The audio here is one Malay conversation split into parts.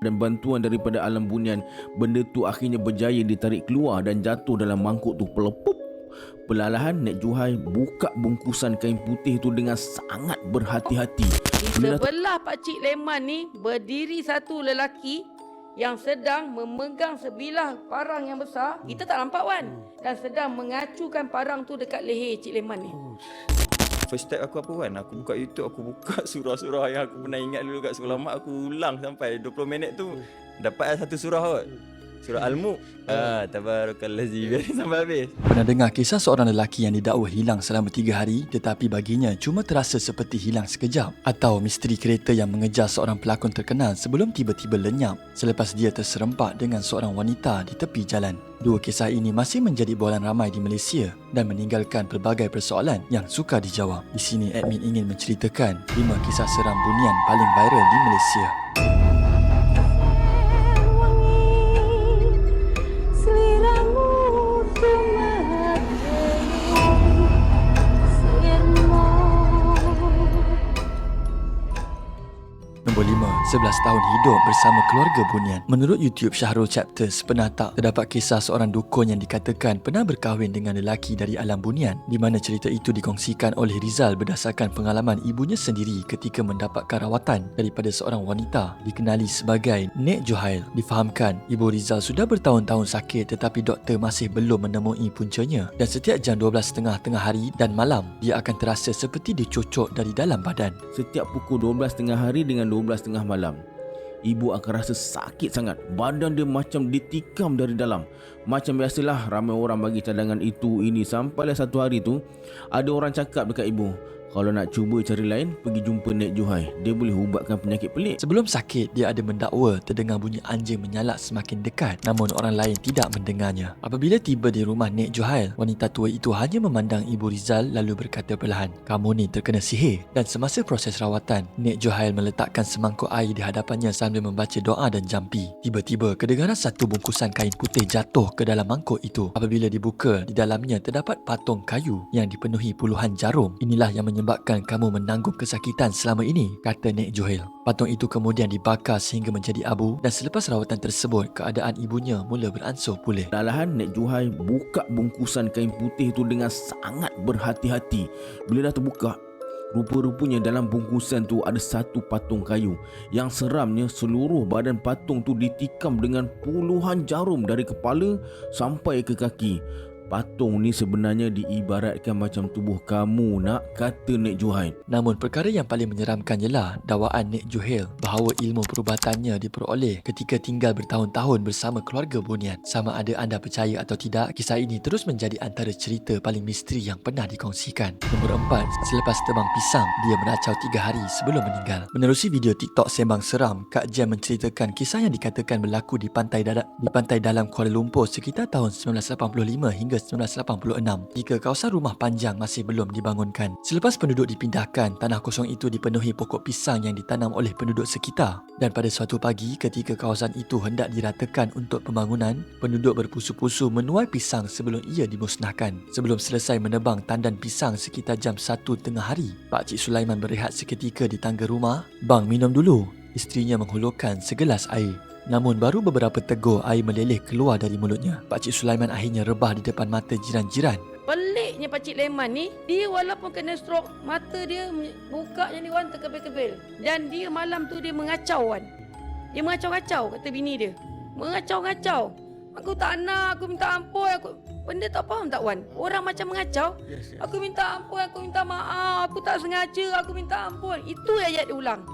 dan bantuan daripada alam bunian, benda tu akhirnya berjaya ditarik keluar dan jatuh dalam mangkuk tu. Pelepup. Perlahan Nek Juhai buka bungkusan kain putih tu dengan sangat berhati-hati. Di sebelah Pakcik Leman ni berdiri satu lelaki yang sedang memegang sebilah parang yang besar. Kita tak nampak Wan. Dan sedang mengacukan parang tu dekat leher Cik Leman ni. First step aku apa Wan? Aku buka YouTube, aku buka surah-surah yang aku pernah ingat dulu kat sekolah mak. Aku ulang sampai 20 minit tu. Dapat satu surah kot. Surah Al-Mulk. Tabarakalladzi, biarin sampai habis. Pernah dengar kisah seorang lelaki yang didakwa hilang selama 3 hari tetapi baginya cuma terasa seperti hilang sekejap? Atau misteri kereta yang mengejar seorang pelakon terkenal sebelum tiba-tiba lenyap selepas dia terserempak dengan seorang wanita di tepi jalan? Dua kisah ini masih menjadi bualan ramai di Malaysia dan meninggalkan pelbagai persoalan yang sukar dijawab. Di sini admin ingin menceritakan 5 kisah seram bunian paling viral di Malaysia. Nombor 5, 11 tahun hidup bersama keluarga bunian. Menurut YouTube Syahrul Chapters, pernah tak terdapat kisah seorang dukun yang dikatakan pernah berkahwin dengan lelaki dari alam bunian, di mana cerita itu dikongsikan oleh Rizal berdasarkan pengalaman ibunya sendiri ketika mendapatkan rawatan daripada seorang wanita dikenali sebagai Nek Juhail. Difahamkan, ibu Rizal sudah bertahun-tahun sakit tetapi doktor masih belum menemui puncanya dan setiap jam 12.30 tengah hari dan malam, dia akan terasa seperti dicocok dari dalam badan. Setiap pukul 12 tengah hari dengan 12 tengah malam, ibu akan rasa sakit sangat. Badan dia macam ditikam dari dalam. Macam biasalah ramai orang bagi cadangan itu ini. Sampailah satu hari tu ada orang cakap dekat ibu, kalau nak cuba cari lain, pergi jumpa Nek Juhai. Dia boleh ubatkan penyakit pelik. Sebelum sakit, dia ada mendakwa terdengar bunyi anjing menyalak semakin dekat, namun orang lain tidak mendengarnya. Apabila tiba di rumah Nek Juhail, wanita tua itu hanya memandang Ibu Rizal lalu berkata perlahan, "Kamu ni terkena sihir." Dan semasa proses rawatan, Nek Juhail meletakkan semangkuk air di hadapannya sambil membaca doa dan jampi. Tiba-tiba, kedengaran satu bungkusan kain putih jatuh ke dalam mangkuk itu. Apabila dibuka, di dalamnya terdapat patung kayu yang dipenuhi puluhan jarum. Inilah yang menyebabkan kamu menanggung kesakitan selama ini, kata Nek Juhail. Patung itu kemudian dibakar sehingga menjadi abu dan selepas rawatan tersebut, keadaan ibunya mula beransur pulih. Perlahan Nek Juhai buka bungkusan kain putih itu dengan sangat berhati-hati. Bila dah terbuka, rupa-rupanya dalam bungkusan tu ada satu patung kayu. Yang seramnya, seluruh badan patung tu ditikam dengan puluhan jarum dari kepala sampai ke kaki. Patung ni sebenarnya diibaratkan macam tubuh kamu nak, kata Nek Juhail. Namun perkara yang paling menyeramkan ialah dakwaan Nek Juhail bahawa ilmu perubatannya diperoleh ketika tinggal bertahun-tahun bersama keluarga bunian. Sama ada anda percaya atau tidak, kisah ini terus menjadi antara cerita paling misteri yang pernah dikongsikan. Nombor 4, selepas tebang pisang, dia meracau 3 hari sebelum meninggal. Menerusi video TikTok Sembang Seram, Kak Jem menceritakan kisah yang dikatakan berlaku di pantai dalam Kuala Lumpur sekitar tahun 1985 hingga 1986 jika kawasan rumah panjang masih belum dibangunkan. Selepas penduduk dipindahkan, tanah kosong itu dipenuhi pokok pisang yang ditanam oleh penduduk sekitar. Dan pada suatu pagi ketika kawasan itu hendak diratakan untuk pembangunan, penduduk berpusu-pusu menuai pisang sebelum ia dimusnahkan. Sebelum selesai menebang tandan pisang sekitar jam 1 tengah hari, Pakcik Sulaiman berehat seketika di tangga rumah. "Bang, minum dulu." Isterinya menghulurkan segelas air. Namun baru beberapa tegur, air meleleh keluar dari mulutnya. Pakcik Sulaiman akhirnya rebah di depan mata jiran-jiran. Peliknya Pakcik Leman ni, dia walaupun kena stroke, mata dia buka yang ni Wan, terkebil-kebil. Dan dia malam tu dia mengacau Wan. Dia mengacau-ngacau, kata bini dia. Mengacau-ngacau. "Aku tak nak, aku minta ampun." Benda tak faham tak Wan? Orang macam mengacau. "Aku minta ampun, aku minta maaf, aku tak sengaja, aku minta ampun." Itu ayat dia ulang.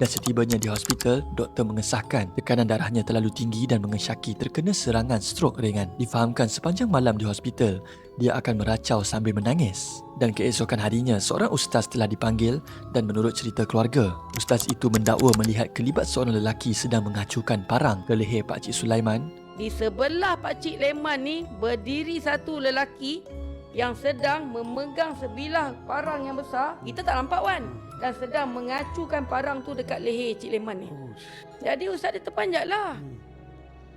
Dan setibanya di hospital, doktor mengesahkan tekanan darahnya terlalu tinggi dan mengesyaki terkena serangan strok ringan. Difahamkan sepanjang malam di hospital, dia akan meracau sambil menangis. Dan keesokan harinya, seorang ustaz telah dipanggil dan menurut cerita keluarga, ustaz itu mendakwa melihat kelibat seorang lelaki sedang mengacukan parang ke leher Pakcik Sulaiman. Di sebelah Pakcik Leman ni berdiri satu lelaki yang sedang memegang sebilah parang yang besar. Kita tak nampak Wan. Dan sedang mengacukan parang tu dekat leher Cik Leman ni. Jadi ustaz dia terpanjat lah.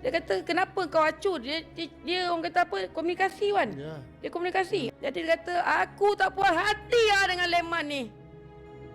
Dia kata, "Kenapa kau acuh?" Dia orang kata apa? Komunikasi Wan. Dia komunikasi. Jadi dia kata, "Aku tak puas hati lah dengan Leman ni.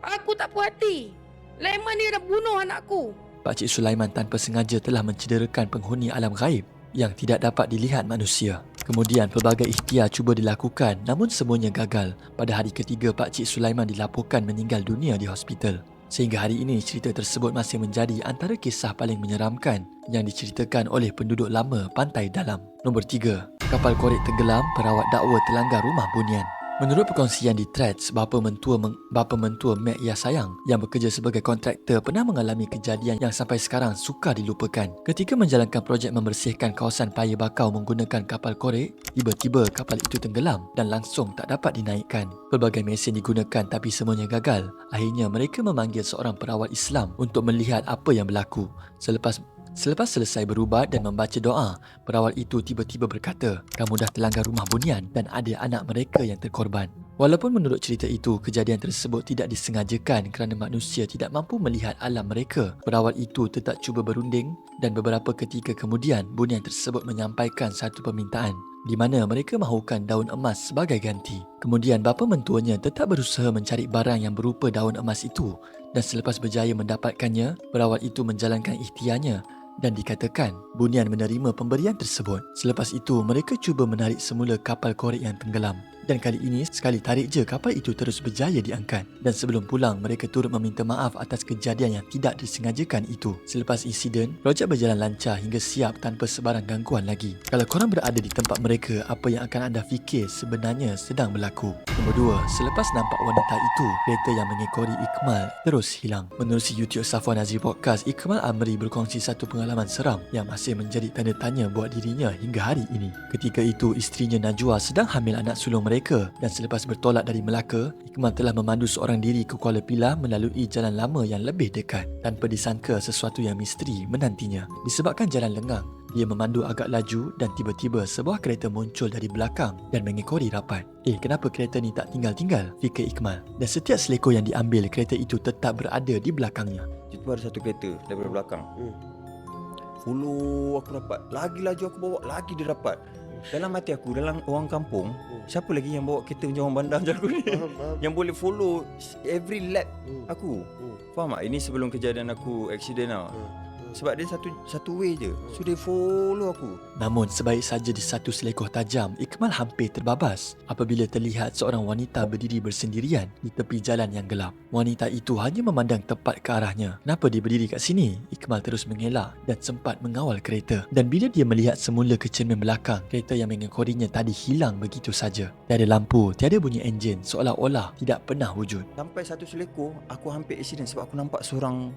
Aku tak puas hati. Leman ni dah bunuh anakku. Pak Cik Sulaiman tanpa sengaja telah mencederakan penghuni alam gaib yang tidak dapat dilihat manusia. Kemudian pelbagai ikhtiar cuba dilakukan namun semuanya gagal. Pada hari ketiga, Pak Cik Sulaiman dilaporkan meninggal dunia di hospital. Sehingga hari ini, cerita tersebut masih menjadi antara kisah paling menyeramkan yang diceritakan oleh penduduk lama Pantai Dalam. Nombor 3. Kapal korek tenggelam, perawat dakwa terlanggar rumah bunian. Menurut perkongsian di Threads, bapa mentua Mek Yasayang yang bekerja sebagai kontraktor pernah mengalami kejadian yang sampai sekarang sukar dilupakan. Ketika menjalankan projek membersihkan kawasan paya bakau menggunakan kapal korek, tiba-tiba kapal itu tenggelam dan langsung tak dapat dinaikkan. Pelbagai mesin digunakan tapi semuanya gagal. Akhirnya mereka memanggil seorang perawat Islam untuk melihat apa yang berlaku. Selepas selesai berubat dan membaca doa, perawat itu tiba-tiba berkata, "Kamu dah terlanggar rumah bunian dan ada anak mereka yang terkorban." Walaupun menurut cerita itu, kejadian tersebut tidak disengajakan kerana manusia tidak mampu melihat alam mereka, perawat itu tetap cuba berunding dan beberapa ketika kemudian bunian tersebut menyampaikan satu permintaan di mana mereka mahukan daun emas sebagai ganti. Kemudian bapa mentuanya tetap berusaha mencari barang yang berupa daun emas itu dan selepas berjaya mendapatkannya, perawat itu menjalankan ikhtiarnya dan dikatakan bunian menerima pemberian tersebut. Selepas itu, mereka cuba menarik semula kapal korek yang tenggelam. Dan kali ini, sekali tarik je kapal itu terus berjaya diangkat. Dan sebelum pulang, mereka turut meminta maaf atas kejadian yang tidak disengajakan itu. Selepas insiden, projek berjalan lancar hingga siap tanpa sebarang gangguan lagi. Kalau korang berada di tempat mereka, apa yang akan anda fikir sebenarnya sedang berlaku? Nombor 2. Selepas nampak wanita itu, kereta yang mengekori Ikmal terus hilang. Menerusi YouTube Safwan Azri Podcast, Ikmal Amri berkongsi satu pengalaman seram yang masih menjadi tanda tanya buat dirinya hingga hari ini. Ketika itu, isterinya Najwa sedang hamil anak sulung mereka dan selepas bertolak dari Melaka, Ikmal telah memandu seorang diri ke Kuala Pilah melalui jalan lama yang lebih dekat. Tanpa disangka, sesuatu yang misteri menantinya. Disebabkan jalan lengang, dia memandu agak laju dan tiba-tiba sebuah kereta muncul dari belakang dan mengekori rapat. Kenapa kereta ni tak tinggal-tinggal? Fikir Ikmal. Dan setiap selekor yang diambil, kereta itu tetap berada di belakangnya. Itu ada satu kereta daripada belakang. Follow aku rapat. Lagi laju aku bawa, lagi dia rapat. Dalam hati aku, dalam orang kampung, siapa lagi yang bawa kereta macam orang bandar macam aku ni? Yang boleh follow every lap aku. Faham tak? Ini sebelum kejadian aku accident tau. Sebab dia satu way je. So dia follow aku. Namun sebaik saja di satu selekoh tajam, Ikmal hampir terbabas apabila terlihat seorang wanita berdiri bersendirian di tepi jalan yang gelap. Wanita itu hanya memandang tepat ke arahnya. Kenapa dia berdiri kat sini? Ikmal terus mengelak dan sempat mengawal kereta. Dan bila dia melihat semula ke cermin belakang, kereta yang mengekorinya tadi hilang begitu saja. Tiada lampu, tiada bunyi enjin, seolah-olah tidak pernah wujud. Sampai satu selekoh, aku hampir accident sebab aku nampak seorang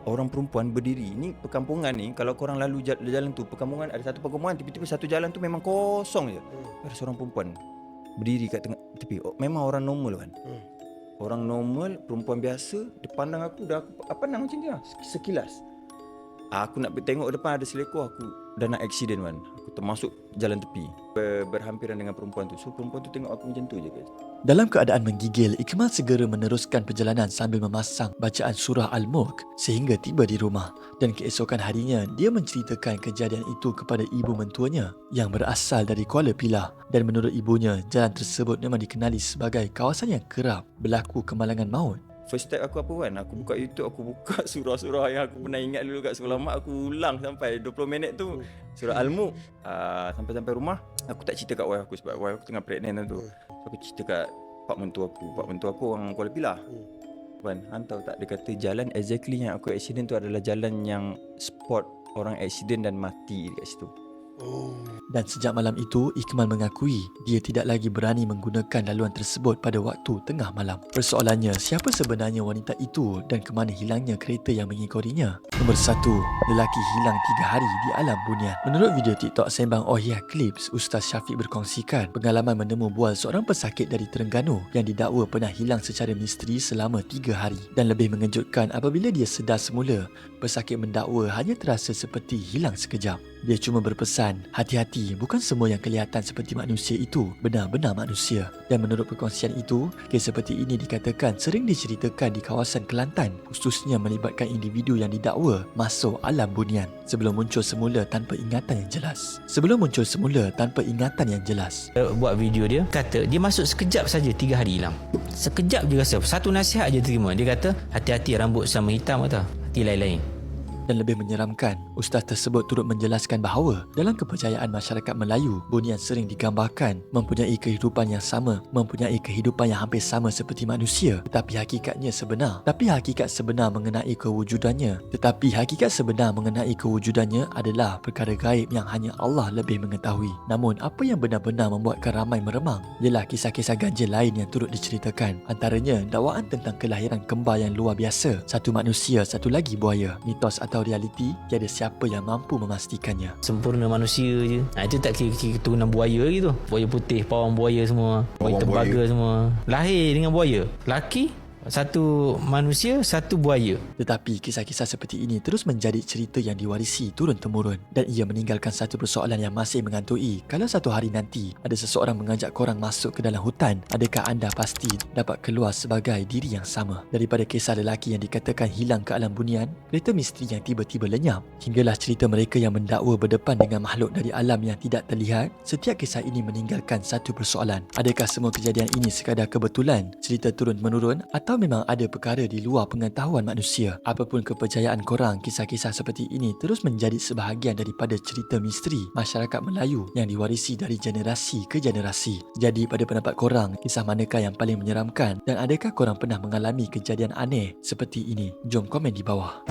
orang perempuan berdiri. Ni perkampungan ni, kalau korang lalu jalan tu, perkampungan ada satu perkampungan, tiba-tiba satu jalan tu memang kosong je. Ada seorang perempuan berdiri kat tengah tepi. Memang orang normal kan. Orang normal, perempuan biasa, dia pandang aku, dah aku pandang macam dia sekilas. Aku nak tengok depan ada selekoh, aku dah nak accident kan. Aku termasuk jalan tepi, berhampiran dengan perempuan tu. So perempuan tu tengok aku macam tu je guys. Dalam keadaan menggigil, Ikmal segera meneruskan perjalanan sambil memasang bacaan surah Al-Mulk sehingga tiba di rumah. Dan keesokan harinya, dia menceritakan kejadian itu kepada ibu mentuanya yang berasal dari Kuala Pilah. Dan menurut ibunya, jalan tersebut memang dikenali sebagai kawasan yang kerap berlaku kemalangan maut. First step aku apa kan? Aku buka YouTube, aku buka surah-surah yang aku pernah ingat dulu kat sekolah mak. Aku ulang sampai 20 minit tu. Surah Al-Mulk. Sampai rumah, aku tak cerita kat wife aku sebab wife aku tengah pregnant tu. Aku cerita kat pak mentua aku. Pak mentua aku orang Kuala Pilah. Kan, tahu tak, dia kata jalan exactly yang aku accident tu adalah jalan yang spot orang accident dan mati dekat situ. Dan sejak malam itu, Ikmal mengakui dia tidak lagi berani menggunakan laluan tersebut pada waktu tengah malam. Persoalannya, siapa sebenarnya wanita itu dan ke mana hilangnya kereta yang mengekorinya? Nombor 1. Lelaki hilang 3 hari di alam bunian. Menurut video TikTok Sembang Ohiyah Clips, Ustaz Syafiq berkongsikan pengalaman menemu bual seorang pesakit dari Terengganu yang didakwa pernah hilang secara misteri selama 3 hari. Dan lebih mengejutkan, apabila dia sedar semula, pesakit mendakwa hanya terasa seperti hilang sekejap. Dia cuma berpesan, hati-hati, bukan semua yang kelihatan seperti manusia itu benar-benar manusia. Dan menurut perkongsian itu, kes seperti ini dikatakan sering diceritakan di kawasan Kelantan, khususnya melibatkan individu yang didakwa masuk alam bunian sebelum muncul semula tanpa ingatan yang jelas. Buat video dia, kata dia masuk sekejap saja 3 hari hilang. Sekejap je rasa, satu nasihat je terima. Dia kata, hati-hati rambut sama hitam kata, hati lain-lain. Dan lebih menyeramkan, ustaz tersebut turut menjelaskan bahawa dalam kepercayaan masyarakat Melayu, bunian sering digambarkan mempunyai kehidupan yang sama, mempunyai kehidupan yang hampir sama seperti manusia, tetapi hakikat sebenar mengenai kewujudannya adalah perkara gaib yang hanya Allah lebih mengetahui. Namun, apa yang benar-benar membuatkan ramai meremang ialah kisah-kisah ganjil lain yang turut diceritakan. Antaranya, dakwaan tentang kelahiran kembar yang luar biasa, satu manusia, satu lagi buaya. Mitos atau realiti, tiada siapa yang mampu memastikannya. Sempurna manusia je. Itu tak kira keturunan buaya lagi tu. Buaya putih, pawang buaya semua. Buaya tembaga semua. Lahir dengan buaya. Laki, satu manusia, satu buaya. Tetapi kisah-kisah seperti ini terus menjadi cerita yang diwarisi turun-temurun, dan ia meninggalkan satu persoalan yang masih menghantui. Kalau satu hari nanti ada seseorang mengajak korang masuk ke dalam hutan, adakah anda pasti dapat keluar sebagai diri yang sama? Daripada kisah lelaki yang dikatakan hilang ke alam bunian, kereta misteri yang tiba-tiba lenyap, hinggalah cerita mereka yang mendakwa berdepan dengan makhluk dari alam yang tidak terlihat, setiap kisah ini meninggalkan satu persoalan. Adakah semua kejadian ini sekadar kebetulan, cerita turun-menurun, atau memang ada perkara di luar pengetahuan manusia? Apapun kepercayaan korang, kisah-kisah seperti ini terus menjadi sebahagian daripada cerita misteri masyarakat Melayu yang diwarisi dari generasi ke generasi. Jadi pada pendapat korang, kisah manakah yang paling menyeramkan, dan adakah korang pernah mengalami kejadian aneh seperti ini? Jom komen di bawah.